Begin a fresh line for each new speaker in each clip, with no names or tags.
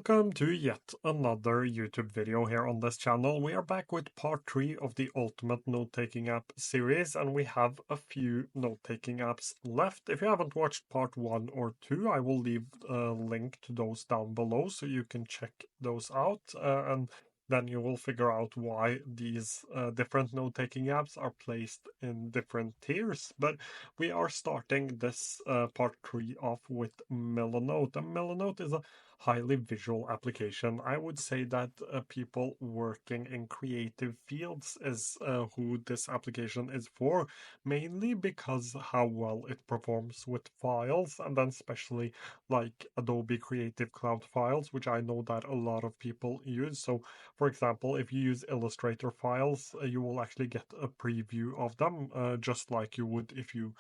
Welcome to yet another YouTube video here on this channel. We are back with part 3 of the Ultimate Note-Taking App series, and we have a few note-taking apps left. If you haven't watched part 1 or 2, I will leave a link to those down below so you can check those out, and then you will figure out why these different note-taking apps are placed in different tiers. But we are starting this part 3 off with Milanote. And Milanote is a highly visual application. I would say that people working in creative fields is who this application is for, mainly because how well it performs with files, and then especially like Adobe Creative Cloud files, which I know that a lot of people use. So, for example, if you use Illustrator files, you will actually get a preview of them, just like you would if you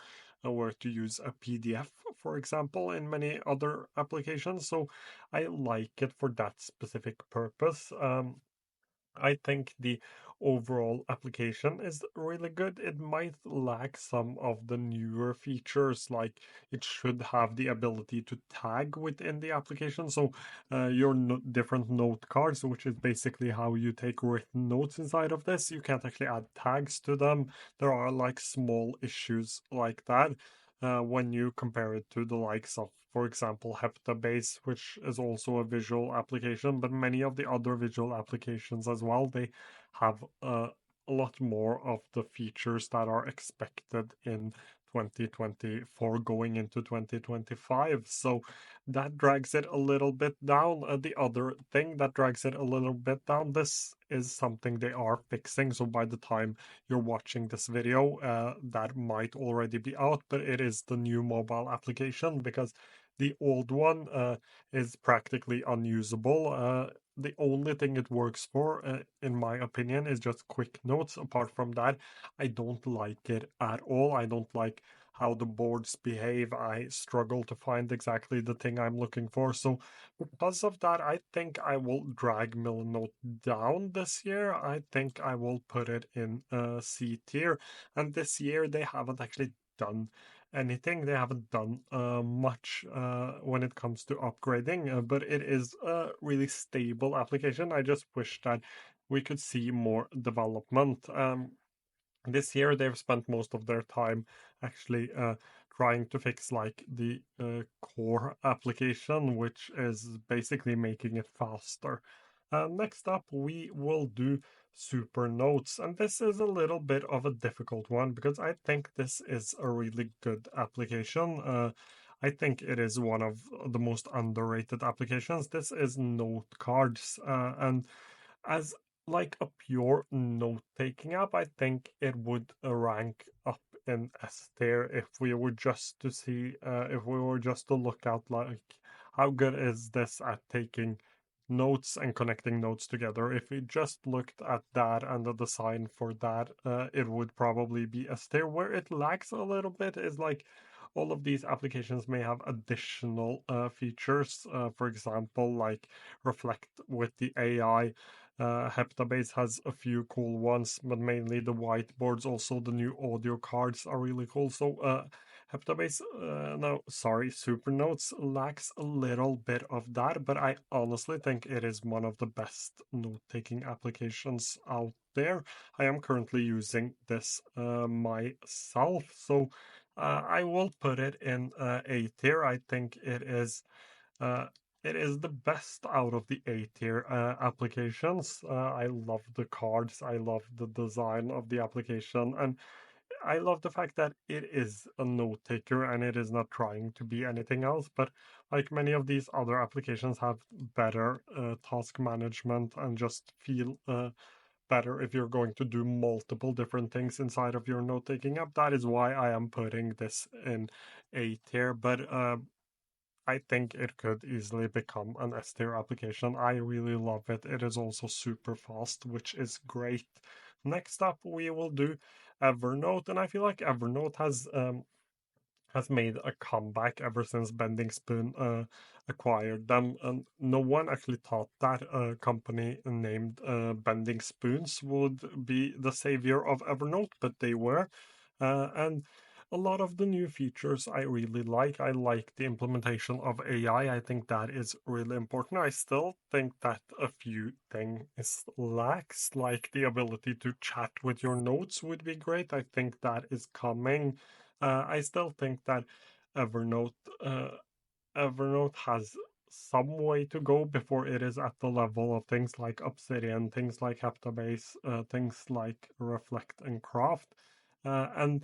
were to use a PDF, for example, in many other applications. So I like it for that specific purpose. I think the overall application is really good. It might lack some of the newer features, like it should have the ability to tag within the application. So your different note cards, which is basically how you take written notes inside of this, you can't actually add tags to them. There are like small issues like that. When you compare it to the likes of, for example, Heptabase, which is also a visual application, but many of the other visual applications as well, they have a lot more of the features that are expected in 2024 going into 2025. So that drags it a little bit down. The other thing that drags it a little bit down, this is something they are fixing. So by the time you're watching this video, that might already be out, but it is the new mobile application because the old one is practically unusable. The only thing it works for, in my opinion, is just quick notes. Apart from that, I don't like it at all. I don't like how the boards behave. I struggle to find exactly the thing I'm looking for. So, because of that, I think I will drag Milanote down this year. I think I will put it in C tier. And this year, they haven't actually done anything. They haven't done much when it comes to upgrading, but it is a really stable application. I just wish that we could see more development. This year, they've spent most of their time actually trying to fix like the core application, which is basically making it faster. Next up, we will do Supernotes, and this is a little bit of a difficult one because I think this is a really good application. I think it is one of the most underrated applications. This is note cards, and as like a pure note-taking app, I think it would rank up in S tier if we were just to see, if we were just to look at like how good is this at taking notes and connecting notes together. If we just looked at that and the design for that, it would probably be S tier. Where it lacks a little bit is like all of these applications may have additional features, for example, like reflect with the AI. Heptabase has a few cool ones, but mainly the whiteboards. Also, the new audio cards are really cool. So, Heptabase, no, sorry, Supernotes lacks a little bit of that, but I honestly think it is one of the best note-taking applications out there. I am currently using this myself, so I will put it in A tier. I think uh, it is the best out of the A tier applications. I love the cards. I love the design of the application, and I love the fact that it is a note taker and it is not trying to be anything else. But like many of these other applications have better task management and just feel better if you're going to do multiple different things inside of your note taking app. That is why I am putting this in A tier. But I think it could easily become an S tier application. I really love it. It is also super fast, which is great. Next up, we will do Evernote, and I feel like Evernote has made a comeback ever since Bending Spoon acquired them. And no one actually thought that a company named Bending Spoons would be the savior of Evernote, but they were. And a lot of the new features I really like. I like the implementation of AI. I think that is really important. I still think that a few things lacks, like the ability to chat with your notes would be great. I think that is coming. I still think that Evernote uh, Evernote has some way to go before it is at the level of things like Obsidian, things like Heptabase, things like Reflect and Craft. And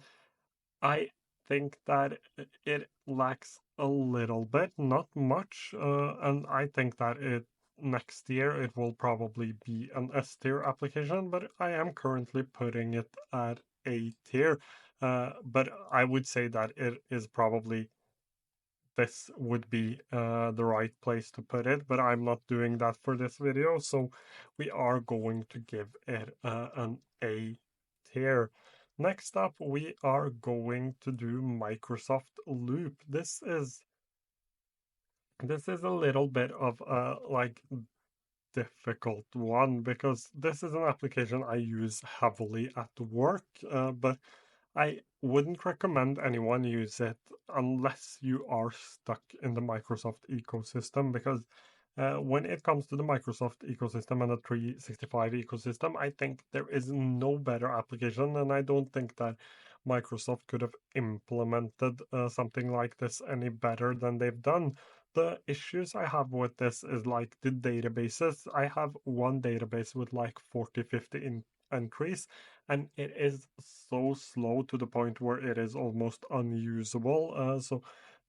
I think that it lacks a little bit, not much, and I think that it next year it will probably be an S tier application, but I am currently putting it at A tier. But I would say that it is probably this would be the right place to put it, but I'm not doing that for this video, so we are going to give it an A tier. Next up, we are going to do Microsoft Loop. This is a little bit of a like difficult one because this is an application I use heavily at work, but I wouldn't recommend anyone use it unless you are stuck in the Microsoft ecosystem because when it comes to the Microsoft ecosystem and the 365 ecosystem, I think there is no better application, and I don't think that Microsoft could have implemented something like this any better than they've done. The issues I have with this is like the databases. I have one database with like 40, 50 entries, and it is so slow to the point where it is almost unusable. So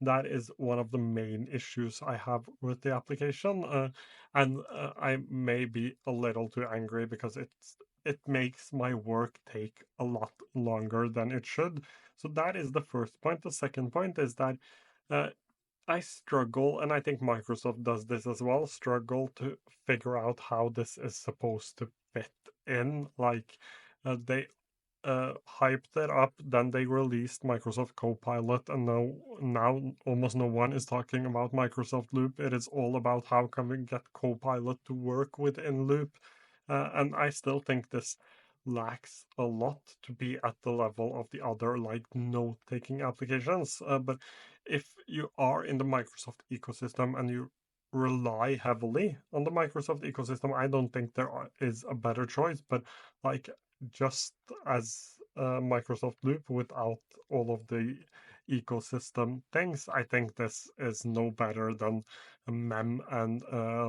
that is one of the main issues I have with the application, and I may be a little too angry because it makes my work take a lot longer than it should. So that is the first point. The second point is that uh, I struggle, and I think Microsoft does this as well, struggle to figure out how this is supposed to fit in. Like, they hyped it up, then they released Microsoft Copilot, and now almost no one is talking about Microsoft Loop. It is all about how can we get Copilot to work within Loop, and I still think this lacks a lot to be at the level of the other like note-taking applications. But if you are in the Microsoft ecosystem and you rely heavily on the Microsoft ecosystem, I don't think is a better choice. But like just as Microsoft Loop without all of the ecosystem things, I think this is no better than Mem and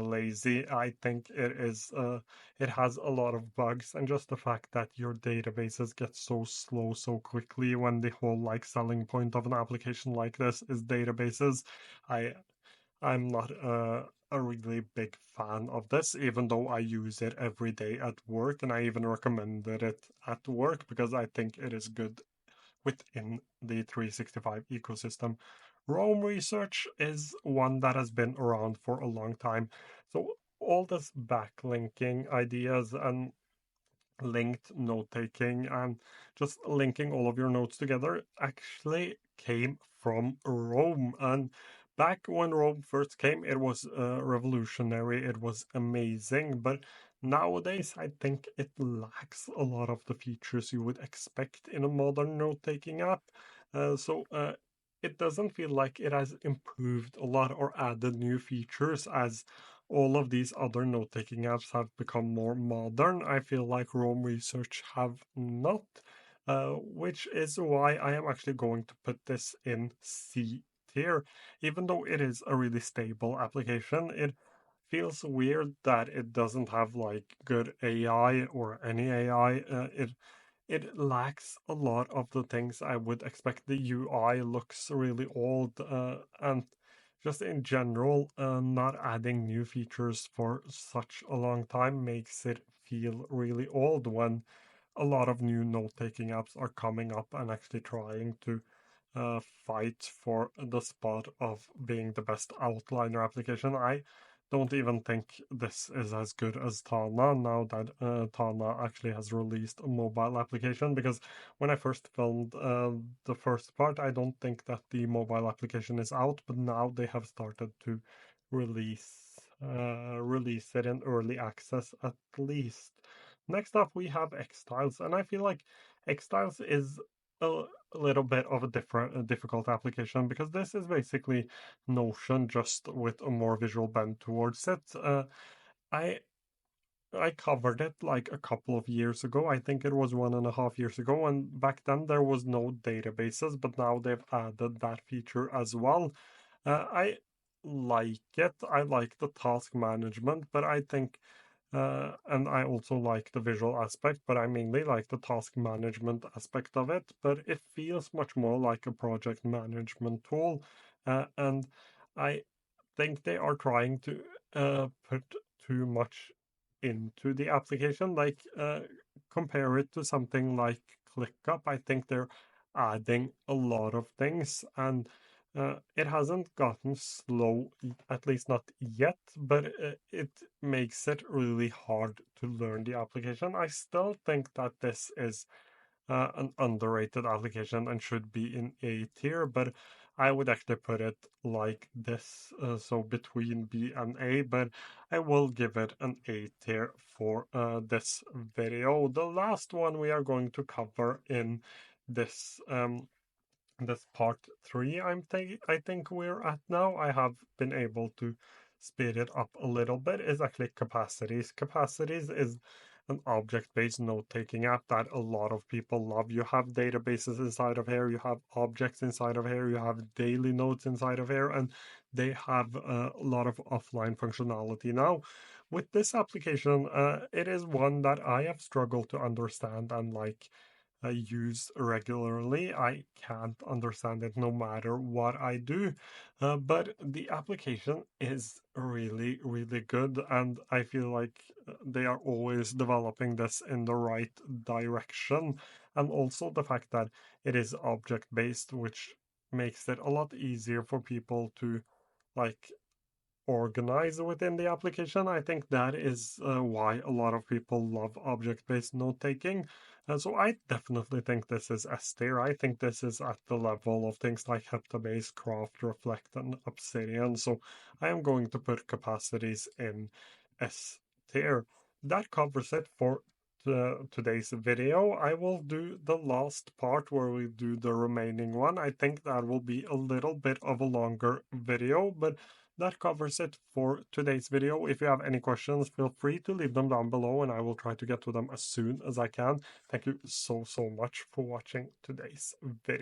Lazy. I think it has a lot of bugs, and just the fact that your databases get so slow so quickly when the whole like selling point of an application like this is databases. I I'm not a really big fan of this, even though I use it every day at work, and I even recommended it at work because I think it is good within the 365 ecosystem. Roam research is one that has been around for a long time. So all this backlinking ideas and linked note taking and just linking all of your notes together actually came from Rome. And back when Rome first came, it was revolutionary, it was amazing. But nowadays, I think it lacks a lot of the features you would expect in a modern note taking app. So it doesn't feel like it has improved a lot or added new features as all of these other note-taking apps have become more modern. I feel like Rome Research have not, which is why I am actually going to put this in C tier. Even though it is a really stable application, it feels weird that it doesn't have like good AI or any AI. It lacks a lot of the things I would expect. The UI looks really old, and just in general, not adding new features for such a long time makes it feel really old when a lot of new note-taking apps are coming up and actually trying to fight for the spot of being the best outliner application. I don't even think this is as good as Tana now that Tana actually has released a mobile application. Because when I first filmed the first part, I don't think that the mobile application is out, but now they have started to release it in early access at least. Next up, we have Xtiles, and I feel like Xtiles is a little bit of a difficult application because this is basically Notion just with a more visual bend towards it. I I covered it like a couple of years ago. I think it was 1.5 years ago, and back then there was no databases, but now they've added that feature as well. I like it. I like the task management, but I think and I also like the visual aspect, but I mainly like the task management aspect of it. But it feels much more like a project management tool. And I think they are trying to put too much into the application. Like, compare it to something like ClickUp. I think they're adding a lot of things, and it hasn't gotten slow, at least not yet, but it makes it really hard to learn the application. I still think that this is an underrated application and should be in A tier, but I would actually put it like this, so between B and A, but I will give it an A tier for this video. The last one we are going to cover in this this part three I think we're at now. I have been able to speed it up a little bit. Is actually Capacities. Capacities is an object-based note-taking app that a lot of people love. You have databases inside of here, you have objects inside of here, you have daily notes inside of here, and they have a lot of offline functionality now. With this application, it is one that I have struggled to understand and like use regularly. I can't understand it no matter what I do. But the application is really, really good. And I feel like they are always developing this in the right direction. And also the fact that it is object based, which makes it a lot easier for people to like organize within the application. I think that is why a lot of people love object-based note-taking. So I definitely think this is S tier. I think this is at the level of things like Heptabase, Craft, Reflect, and Obsidian. So I am going to put Capacities in S tier. That covers it for today's video. I will do the last part where we do the remaining one. I think that will be a little bit of a longer video, but that covers it for today's video. If you have any questions, feel free to leave them down below and I will try to get to them as soon as I can. Thank you so much for watching today's video.